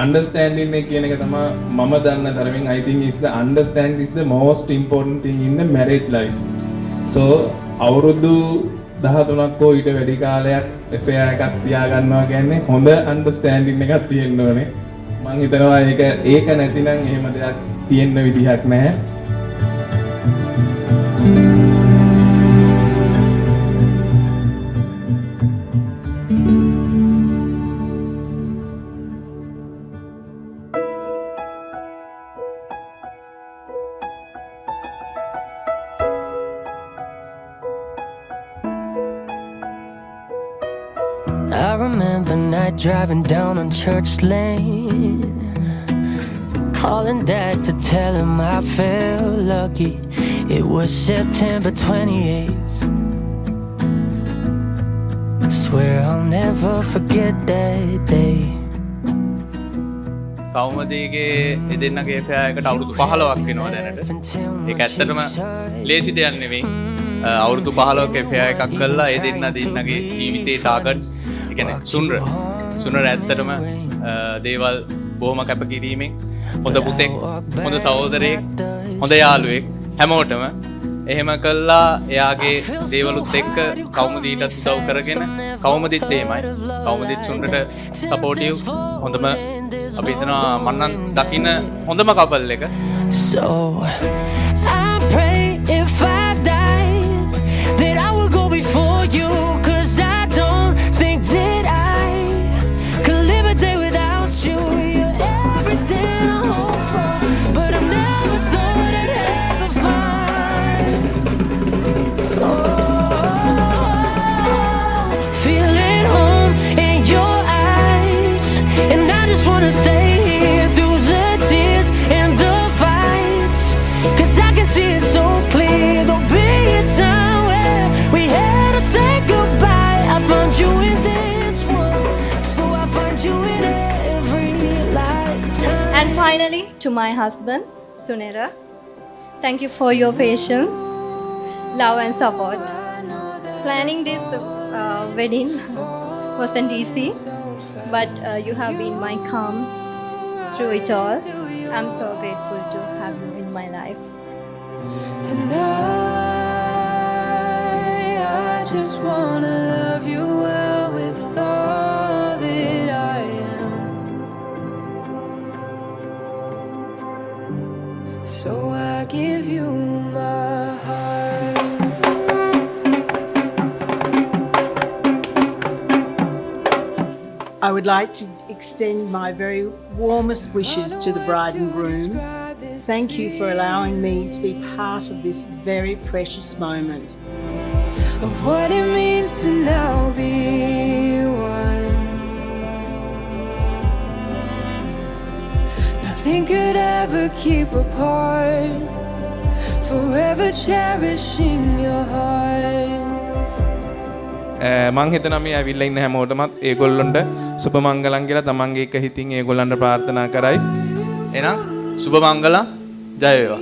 understanding එක කියන එක තමයි මම දන්න තරමින් I think is the understand is the most important thing in the marriage life. So අවුරුදු 13ක් හෝ ඊට වැඩි කාලයක් affair එකක් තියාගන්නවා කියන්නේ හොඳ understanding එකක් තියෙන්න ඕනේ. මම හිතනවා ඒක නැතිනම් එහෙම දෙයක් තියෙන්න විදිහක් නැහැ. I remember night driving down on Church Lane, calling Dad to tell him I felt lucky. It was September 28th. Swear I'll never forget that day. කවුමදීගේ දෙන්නගේ affair එකට අවුරුදු 15ක් වෙනවා දැනට. ඒක ඇත්තටම ලේසි දෙයක් නෙවෙයි. අවුරුදු 15ක affair එකක් කළා ඒ දෙන්නගේ ජීවිතේ ටාගට්ස් ඒ කියන්නේ සුනර ඇත්තටම දේවල් බොහොම කැපකිරීමෙන් හොඳ පුතෙක් හොඳ සහෝදරයෙක් හොඳ යාළුවෙක් හැමෝටම එහෙම කළා එයාගේ දේවලුත් එක්ක කවුමදීටත් උදව් කරගෙන කවුමදීත් එහෙමයි කවුමදීත් සුනරට සපෝටිව් හොඳම අපි හිතනවා මන්නම් දකින්න හොඳම කපල් එක. So I pray if I die that I will go before you, 'cause I don't think that I could live a day without you. You're everything I hope for, but I never thought I'd ever find. Feel at home in your eyes, and I just wanna stay here through the tears and the fights, 'cause I can see it so clear. There'll be a time where we had to say goodbye. I found you in this one, so I find you in every lifetime. And finally, to my husband, Sunera, thank you for your patience, love and support. Planning this wedding wasn't easy, but you have been my calm through it all. I'm so grateful to have you in my life. And I just wanna love you well with all that I am. So I give you my heart. I would like to extend my very warmest wishes to the bride and groom. Thank you for allowing me to be part of this very precious moment. Of what it means to now be one. Nothing could ever keep apart. Forever cherishing your heart. මං හිතනවා මේ ඇවිල්ලා ඉන්න හැමෝටමත් ඒගොල්ලොන්ට සුබ මංගලම් කියලා තමන්ගේ එක හිතින් ඒගොල්ලන්ට ප්‍රාර්ථනා කරයි. එහෙනම් සුබ මංගලම් ජය වේවා.